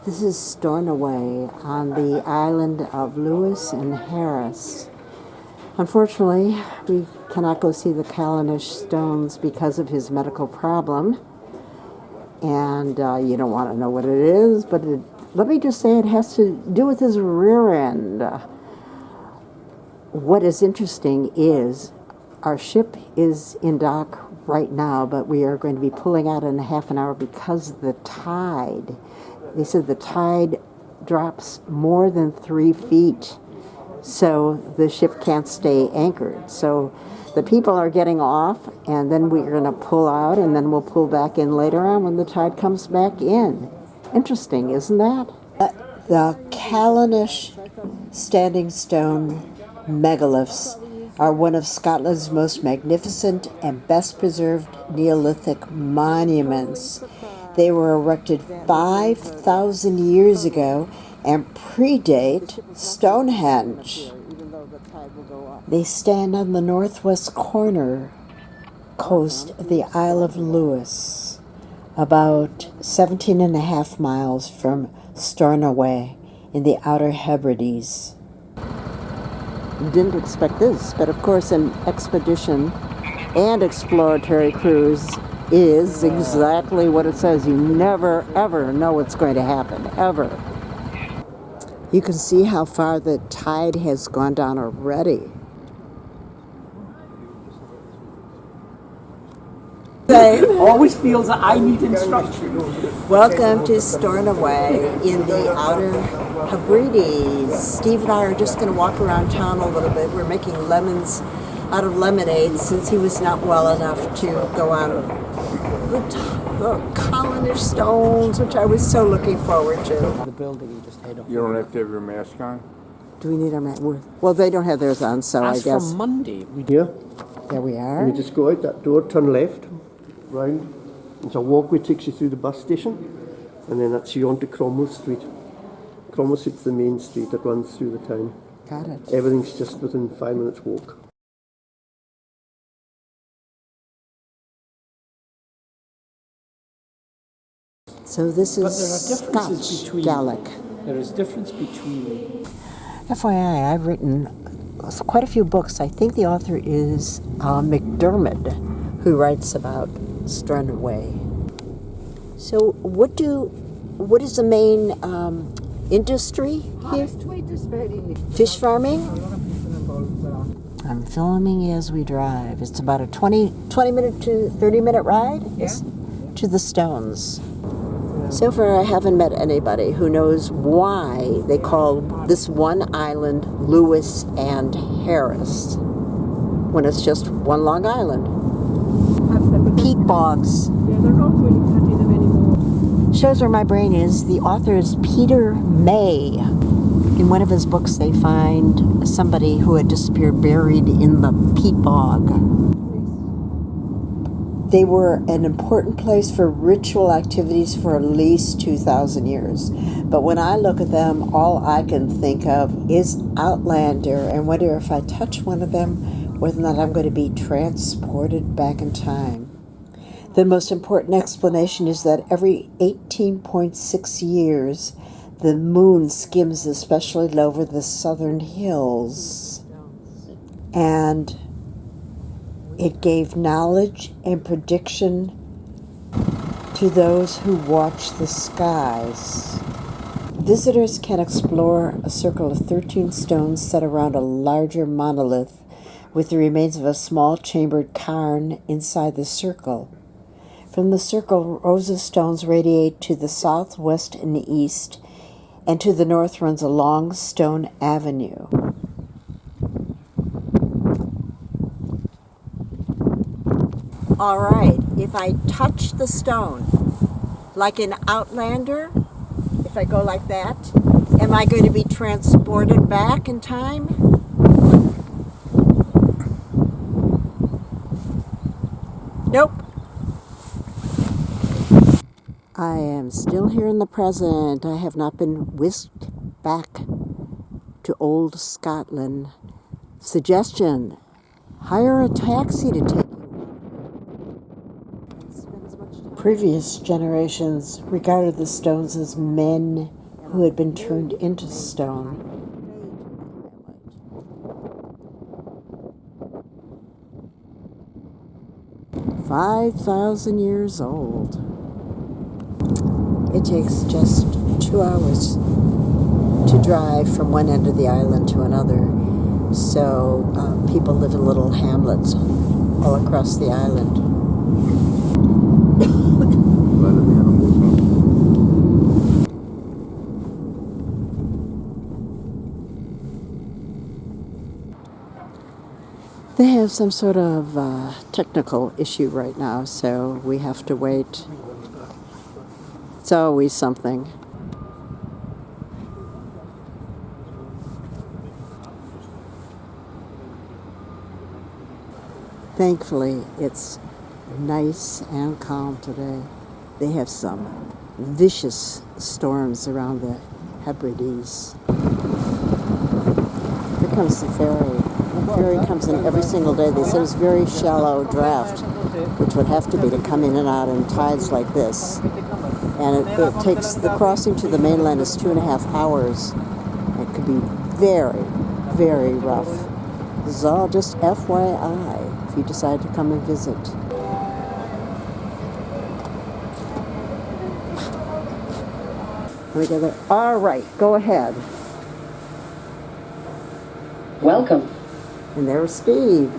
This is Stornoway on the island of Lewis and Harris. Unfortunately, we cannot go see the Callanish Stones because of his medical problem. And you don't want to know what it is, but let me just say it has to do with his rear end. What is interesting is our ship is in dock right now, but we are going to be pulling out in a half an hour because of the tide. They said the tide drops more than 3 feet, so the ship can't stay anchored. So the people are getting off, and then we're going to pull out, and then we'll pull back in later on when the tide comes back in. Interesting, isn't that? The Callanish Standing Stone megaliths are one of Scotland's most magnificent and best preserved Neolithic monuments. They were erected 5,000 years ago and predate Stonehenge. They stand on the northwest coast of the Isle of Lewis, about 17 and a half miles from Stornoway in the Outer Hebrides. Didn't expect this, but of course an expedition and exploratory cruise is exactly what it says. You never, ever know what's going to happen, ever. You can see how far the tide has gone down already. Always feels that I need instruction. Welcome to Stornoway in the Outer Hebrides. Steve and I are just going to walk around town a little bit. We're making lemons out of lemonade since he was not well enough to go on the Callanish Stones, which I was so looking forward to. The building, you just head off. You don't have to have your mask on? Do we need our mask? Well, they don't have theirs on, so As I guess. from Monday, we Here, There we are. and you just go out that door, turn left, round. It's a walkway takes you through the bus station, and then that's you onto Cromwell Street. Cromwell Street's the main street that runs through the town. Got it. Everything's just within 5 minutes walk. So this But is there are differences Scotch between. Gaelic. There is difference between. FYI, I've written quite a few books. I think the author is McDermott, who writes about Stornoway. So what is the main industry here? Fish farming? I'm filming as we drive. It's about a 20 minute to 30 minute ride to the Stones. So far, I haven't met anybody who knows why they call this one island Lewis and Harris when it's just one long island. Peat bogs. Yeah, they're not really cutting them anymore. Shows where my brain is. The author is Peter May. In one of his books, they find somebody who had disappeared buried in the peat bog. They were an important place for ritual activities for at least 2,000 years. But when I look at them, all I can think of is Outlander and wonder if I touch one of them, whether or not I'm going to be transported back in time. The most important explanation is that every 18.6 years, the moon skims especially over the southern hills. And it gave knowledge and prediction to those who watch the skies. Visitors can explore a circle of 13 stones set around a larger monolith with the remains of a small chambered cairn inside the circle. From the circle, rows of stones radiate to the south, west, and east, and to the north runs a long stone avenue. All right, if I touch the stone, like in Outlander, if I go like that, am I going to be transported back in time? Nope. I am still here in the present. I have not been whisked back to old Scotland. Suggestion, hire a taxi to take you. Spend as much time Previous generations regarded the stones as men who had been turned into stone. 5,000 years old. It takes just 2 hours to drive from one end of the island to another. So people live in little hamlets all across the island. They have some sort of technical issue right now, so we have to wait. It's always something. Thankfully, it's nice and calm today. They have some vicious storms around the Hebrides. Here comes the ferry. The ferry comes in every single day. They said it's very shallow draft, which would have to be to come in and out in tides like this. And it takes, the crossing to the mainland is 2.5 hours. It could be very, very rough. This is all just FYI if you decide to come and visit. Let me go there. All right, go ahead. Welcome. And there's Steve.